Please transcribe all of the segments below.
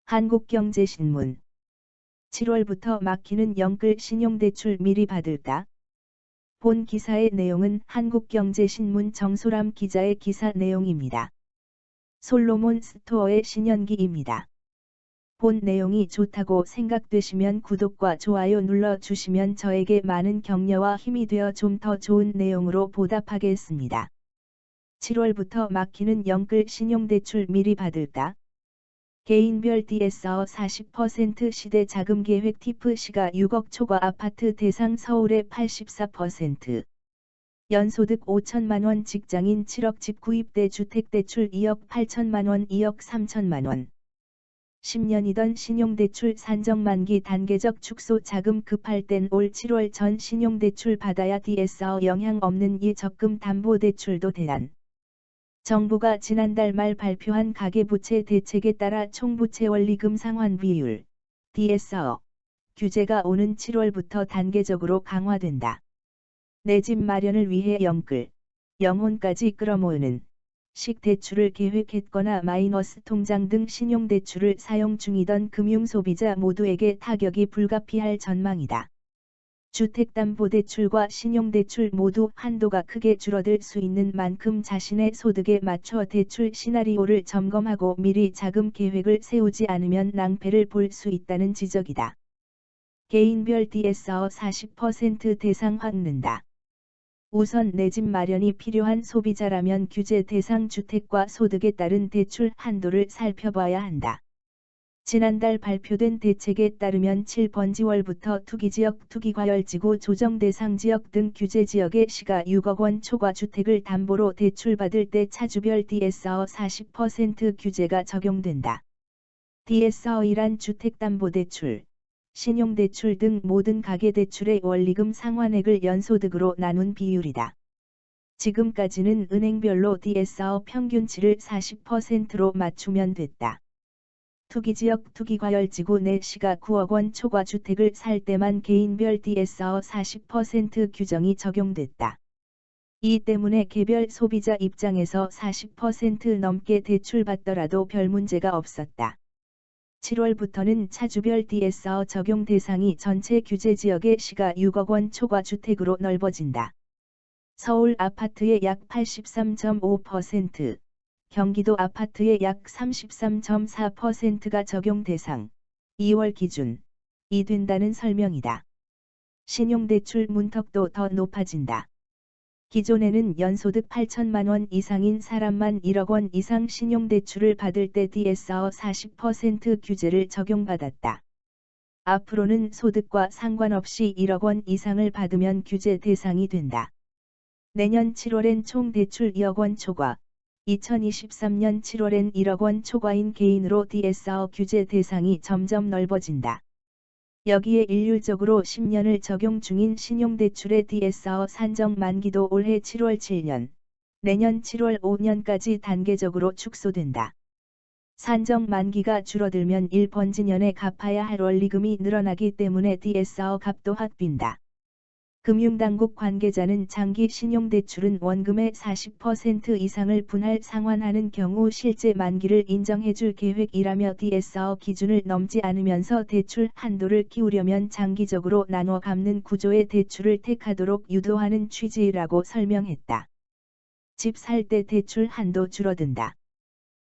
한국경제신문 7월부터 막히는 영끌 신용대출 미리 받을까? 본 기사의 내용은 한국경제신문 정소람 기자의 기사 내용입니다. 솔로몬 스토어의 신현기입니다. 본 내용이 좋다고 생각되시면 구독과 좋아요 눌러주시면 저에게 많은 격려와 힘이 되어 좀 더 좋은 내용으로 보답하겠습니다. 7월부터 막히는 영끌 신용대출 미리 받을까? 개인별 DSR 40% 시대 자금계획 TIF 시가 6억 초과 아파트 대상 서울의 84%. 연소득 5천만원 직장인 7억 집 구입대 주택대출 2억 8천만원 2억 3천만원. 10년이던 신용대출 산정 만기 단계적 축소 자금 급할 땐 올 7월 전 신용대출 받아야 DSR 영향 없는 이 적금 담보대출도 대안. 정부가 지난달 말 발표한 가계부채 대책에 따라 총부채 원리금 상환 비율 DSR 규제가 오는 7월부터 단계적으로 강화된다. 내 집 마련을 위해 영끌, 영혼까지 끌어모으는 식 대출을 계획했거나 마이너스 통장 등 신용대출을 사용 중이던 금융소비자 모두에게 타격이 불가피할 전망이다. 주택담보대출과 신용대출 모두 한도가 크게 줄어들 수 있는 만큼 자신의 소득에 맞춰 대출 시나리오를 점검하고 미리 자금 계획을 세우지 않으면 낭패를 볼 수 있다는 지적이다. 개인별 DSR 40% 대상 확는다. 우선 내 집 마련이 필요한 소비자라면 규제 대상 주택과 소득에 따른 대출 한도를 살펴봐야 한다. 지난달 발표된 대책에 따르면 7번지월부터 투기지역 투기과열지구 조정대상지역 등 규제지역의 시가 6억 원 초과 주택을 담보로 대출받을 때 차주별 DSR 40% 규제가 적용된다. DSR이란 주택담보대출, 신용대출 등 모든 가계대출의 원리금 상환액을 연소득으로 나눈 비율이다. 지금까지는 은행별로 DSR 평균치를 40%로 맞추면 됐다. 투기지역 투기과열지구 내 시가 9억 원 초과 주택을 살 때만 개인별 DSR 40% 규정이 적용됐다. 이 때문에 개별 소비자 입장에서 40% 넘게 대출받더라도 별 문제가 없었다. 7월부터는 차주별 DSR 적용 대상이 전체 규제지역의 시가 6억 원 초과 주택으로 넓어진다. 서울 아파트의 약 83.5%, 경기도 아파트의 약 33.4%가 적용 대상, 2월 기준, 이 된다는 설명이다. 신용대출 문턱도 더 높아진다. 기존에는 연소득 8천만 원 이상인 사람만 1억 원 이상 신용대출을 받을 때 DSR 40% 규제를 적용받았다. 앞으로는 소득과 상관없이 1억 원 이상을 받으면 규제 대상이 된다. 내년 7월엔 총 대출 2억 원 초과, 2023년 7월엔 1억 원 초과인 개인으로 DSR 규제 대상이 점점 넓어진다. 여기에 일률적으로 10년을 적용 중인 신용대출의 DSR 산정 만기도 올해 7월 7년, 내년 7월 5년까지 단계적으로 축소된다. 산정 만기가 줄어들면 1번지년에 갚아야 할 원리금이 늘어나기 때문에 DSR 값도 확 빈다. 금융당국 관계자는 장기 신용대출은 원금의 40% 이상을 분할 상환하는 경우 실제 만기를 인정해줄 계획이라며 DSR 기준을 넘지 않으면서 대출 한도를 키우려면 장기적으로 나눠 갚는 구조의 대출을 택하도록 유도하는 취지라고 설명했다. 집 살 때 대출 한도 줄어든다.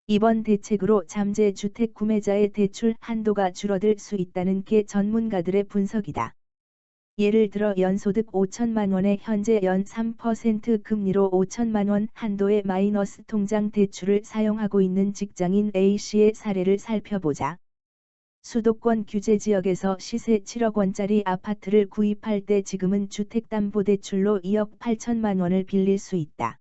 이번 대책으로 잠재 주택 구매자의 대출 한도가 줄어들 수 있다는 게 전문가들의 분석이다. 예를 들어 연소득 5천만 원에 현재 연 3% 금리로 5천만 원 한도의 마이너스 통장 대출을 사용하고 있는 직장인 A씨의 사례를 살펴보자. 수도권 규제지역에서 시세 7억 원짜리 아파트를 구입할 때 지금은 주택담보대출로 2억 8천만 원을 빌릴 수 있다.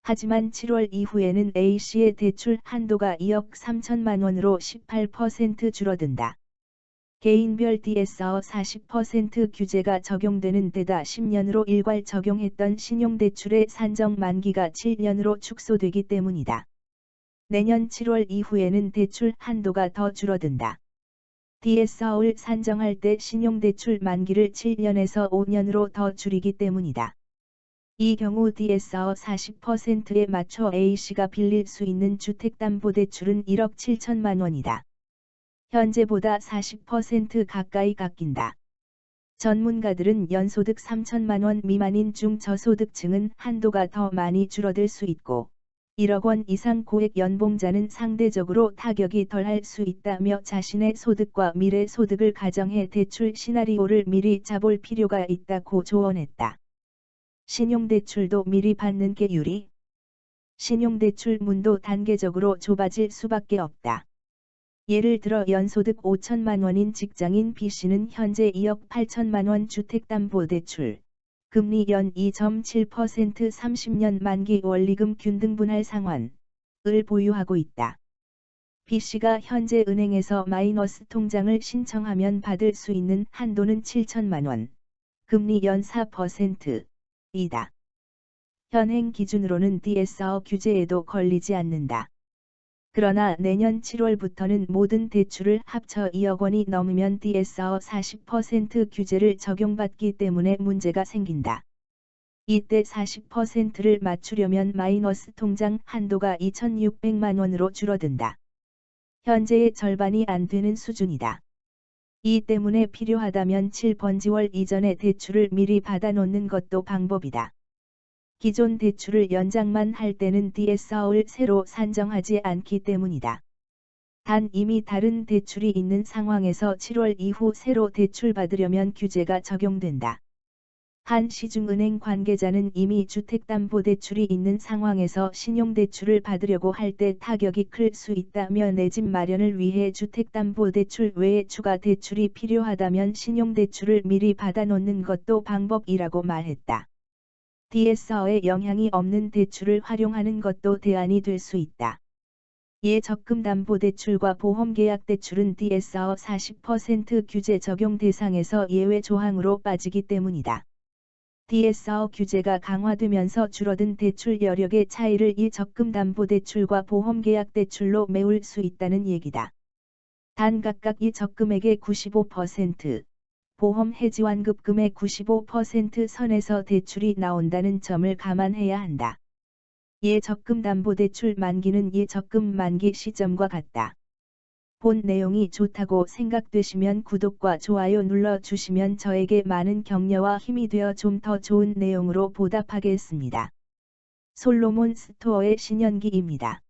하지만 7월 이후에는 A씨의 대출 한도가 2억 3천만 원으로 18% 줄어든다. 개인별 DSR 40% 규제가 적용되는 데다 10년으로 일괄 적용했던 신용대출의 산정 만기가 7년으로 축소되기 때문이다. 내년 7월 이후에는 대출 한도가 더 줄어든다. DSR을 산정할 때 신용대출 만기를 7년에서 5년으로 더 줄이기 때문이다. 이 경우 DSR 40%에 맞춰 A씨가 빌릴 수 있는 주택담보대출은 1억 7천만 원이다. 현재보다 40% 가까이 깎인다. 전문가들은 연소득 3천만 원 미만인 중저소득층은 한도가 더 많이 줄어들 수 있고 1억 원 이상 고액 연봉자는 상대적으로 타격이 덜할 수 있다며 자신의 소득과 미래 소득을 가정해 대출 시나리오를 미리 짜볼 필요가 있다고 조언했다. 신용대출도 미리 받는 게 유리. 신용대출 문도 단계적으로 좁아질 수밖에 없다. 예를 들어 연소득 5천만 원인 직장인 B씨는 현재 2억 8천만 원 주택담보대출, 금리 연 2.7% 30년 만기 원리금 균등분할 상환을 보유하고 있다. B씨가 현재 은행에서 마이너스 통장을 신청하면 받을 수 있는 한도는 7천만 원, 금리 연 4%이다. 현행 기준으로는 DSR 규제에도 걸리지 않는다. 그러나 내년 7월부터는 모든 대출을 합쳐 2억 원이 넘으면 DSR 40% 규제를 적용받기 때문에 문제가 생긴다. 이때 40%를 맞추려면 마이너스 통장 한도가 2,600만 원으로 줄어든다. 현재의 절반이 안 되는 수준이다. 이 때문에 필요하다면 7번지월 이전에 대출을 미리 받아놓는 것도 방법이다. 기존 대출을 연장만 할 때는 DSR을 새로 산정하지 않기 때문이다. 단 이미 다른 대출이 있는 상황에서 7월 이후 새로 대출 받으려면 규제가 적용된다. 한 시중은행 관계자는 이미 주택담보대출이 있는 상황에서 신용대출을 받으려고 할 때 타격이 클 수 있다며 내 집 마련을 위해 주택담보대출 외에 추가 대출이 필요하다면 신용대출을 미리 받아놓는 것도 방법이라고 말했다. DSR에 영향이 없는 대출을 활용하는 것도 대안이 될 수 있다. 예적금담보대출과 보험계약대출은 DSR 40% 규제 적용 대상에서 예외 조항으로 빠지기 때문이다. DSR 규제가 강화되면서 줄어든 대출 여력의 차이를 예적금담보대출과 보험계약대출로 메울 수 있다는 얘기다. 단 각각 예적금액의 95%, 보험 해지환급금의 95% 선에서 대출이 나온다는 점을 감안해야 한다. 예적금담보대출 만기는 예적금 만기 시점과 같다. 본 내용이 좋다고 생각되시면 구독과 좋아요 눌러주시면 저에게 많은 격려와 힘이 되어 좀 더 좋은 내용으로 보답하겠습니다. 솔로몬 스토어의 신현기입니다.